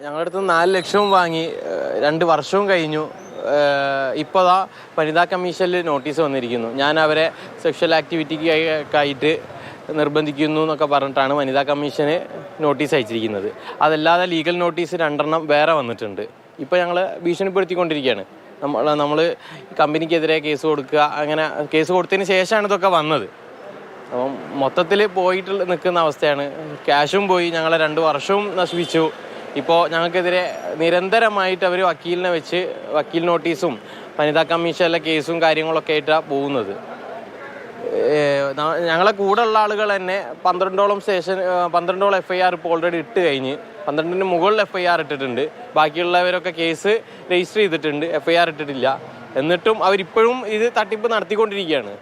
ഞങ്ങളുടെ അടുത്ത് 4 ലക്ഷവും വാങ്ങി 2 വർഷവും കഴിഞ്ഞു. ഇപ്പോൾ വനിതാ കമ്മീഷനിൽ നോട്ടീസ് വന്നിരിക്കുന്നു. ഞാൻ അവരെ സെക്ഷൽ ആക്ടിവിറ്റിക്കായിട്ട് നിർബന്ധിക്കുന്നു എന്നൊക്കെ പറഞ്ഞിട്ടാണ് വനിതാ കമ്മീഷന് നോട്ടീസ് അയച്ചിരിക്കുന്നത്. അതല്ലാതെ ലീഗൽ നോട്ടീസ് 2 വേറെ വന്നിട്ടുണ്ട്. ഇപ്പോൾ ഞങ്ങൾ ഭീഷണിപ്പെടുത്തിക്കൊണ്ടിരിക്കുകയാണ്. നമ്മൾ കമ്പനിക്കെതിരെ കേസ് കൊടുക്കുക, അങ്ങനെ കേസ് കൊടുത്തതിന് ശേഷമാണ് ഇതൊക്കെ വന്നത്. അപ്പം മൊത്തത്തിൽ പോയിട്ട് നിൽക്കുന്ന അവസ്ഥയാണ്. ക്യാഷും പോയി, ഞങ്ങളെ 2 വർഷവും നശിപ്പിച്ചു. ഇപ്പോൾ ഞങ്ങൾക്കെതിരെ നിരന്തരമായിട്ട് അവർ വക്കീലിനെ വെച്ച് വക്കീൽ നോട്ടീസും വനിതാ കമ്മീഷനിലെ കേസും കാര്യങ്ങളൊക്കെ ആയിട്ടാണ് പോകുന്നത്. ഞങ്ങളെ കൂടെ ഉള്ള ആളുകൾ തന്നെ 12ഓളം FIR ഇപ്പോൾ ഓൾറെഡി ഇട്ട് കഴിഞ്ഞ്, 12ന് മുകളിൽ FIR ഇട്ടിട്ടുണ്ട്. ബാക്കിയുള്ളവരൊക്കെ കേസ് രജിസ്റ്റർ ചെയ്തിട്ടുണ്ട്, FIR ഇട്ടിട്ടില്ല. എന്നിട്ടും അവരിപ്പോഴും ഇത് തട്ടിപ്പ് നടത്തിക്കൊണ്ടിരിക്കുകയാണ്.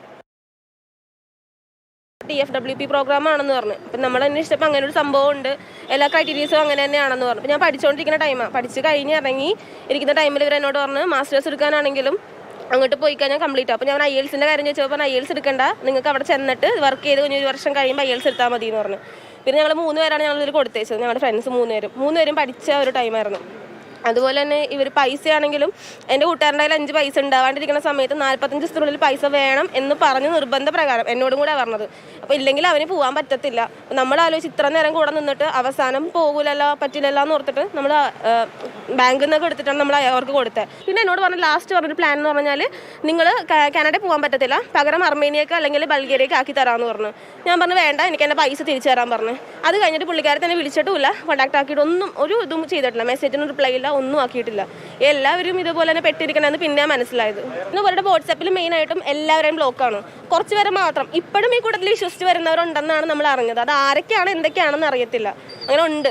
TFWP പ്രോഗ്രാം ആണെന്ന് പറഞ്ഞു. അപ്പം നമ്മൾ അന്വേഷിച്ചപ്പോൾ അങ്ങനെ ഒരു സംഭവം ഉണ്ട്, എല്ലാ ക്രൈറ്റീരിയസും അങ്ങനെ തന്നെയാണെന്ന് പറഞ്ഞു. അപ്പോൾ ഞാൻ പഠിച്ചുകൊണ്ടിരിക്കുന്ന ടൈമാണ്, പഠിച്ച് കഴിഞ്ഞ് ഇറങ്ങി ഇരിക്കുന്ന ടൈമിൽ ഇവർ എന്നോട് പറഞ്ഞ് മാസ്റ്റേഴ്സ് എടുക്കാനാണെങ്കിലും അങ്ങോട്ട് പോയി കഴിഞ്ഞാൽ കംപ്ലീറ്റ് ആവും. അപ്പോൾ ഞാൻ IELTS-ൻ്റെ കാര്യം ചോദിച്ചപ്പോൾ IELTS എടുക്കണ്ട, നിങ്ങൾക്ക് അവിടെ ചെന്നിട്ട് വർക്ക് ചെയ്ത് 1 വർഷം കഴിയുമ്പോൾ IELTS എടുത്താൽ മതി എന്ന് പറഞ്ഞു. പിന്നെ ഞങ്ങൾ 3 പേരാണ് ഞങ്ങളിതിൽ കൊടുത്തേച്ചത്, ഞങ്ങളുടെ ഫ്രണ്ട്സ് 3 പേരും പഠിച്ച ഒരു ടൈമായിരുന്നു. അതുപോലെ തന്നെ ഇവർ പൈസയാണെങ്കിലും എൻ്റെ കൂട്ടുകാരൻ്റെ കയ്യിൽ 5 പൈസ ഉണ്ടാവാണ്ടിരിക്കുന്ന സമയത്ത് 45 ദിവസത്തിനുള്ളിൽ പൈസ വേണം എന്ന് പറഞ്ഞ് നിർബന്ധ പ്രകാരം എന്നോടും കൂടെ പറഞ്ഞത്. അപ്പോൾ ഇല്ലെങ്കിൽ അവന് പോകാൻ പറ്റത്തില്ല. നമ്മൾ ആലോചിച്ച് ഇത്ര നേരം കൂടെ നിന്നിട്ട് അവസാനം പോകില്ലല്ലോ, പറ്റില്ലല്ലോ എന്ന് ഓർത്തിട്ട് നമ്മൾ ബാങ്കിൽ നിന്നൊക്കെ എടുത്തിട്ടാണ് നമ്മൾ അവർക്ക് കൊടുത്തത്. പിന്നെ എന്നോട് പറഞ്ഞ ലാസ്റ്റ് പറഞ്ഞൊരു പ്ലാൻ എന്ന് പറഞ്ഞാൽ നിങ്ങൾ കാനഡയിൽ പോകാൻ പറ്റത്തില്ല, പകരം അർമേനിയക്ക് അല്ലെങ്കിൽ ബൾഗേറിയക്ക് ആക്കി തരാമെന്ന് പറഞ്ഞു. ഞാൻ പറഞ്ഞു വേണ്ട, എനിക്ക് എൻ്റെ പൈസ തിരിച്ചു തരാൻ പറഞ്ഞു. അത് കഴിഞ്ഞിട്ട് പുള്ളിക്കാരെ തന്നെ വിളിച്ചിട്ടുമില്ല, കോൺടാക്ട് ആക്കിയിട്ട് ഒന്നും ഒരു ഇതും ചെയ്തിട്ടില്ല, മെസ്സേജിന് റിപ്ലൈ ഇല്ല, ഒന്നും ആക്കിയിട്ടില്ല. എല്ലാവരും ഇതുപോലെ തന്നെ പെട്ടിരിക്കണമെന്ന് പിന്നെ മനസ്സിലായത്. പിന്നെ അവരുടെ വാട്സാപ്പിൽ മെയിനായിട്ടും എല്ലാവരെയും ബ്ലോക്കാണ്, കുറച്ച് പേരെ മാത്രം ഇപ്പോഴും ഈ കൂട്ടത്തിൽ വിശ്വസിച്ച് വരുന്നവരുണ്ടെന്നാണ് നമ്മൾ അറിഞ്ഞത്. അത് ആരൊക്കെയാണ് എന്തൊക്കെയാണെന്ന് അറിയത്തില്ല, അങ്ങനെ ഉണ്ട്.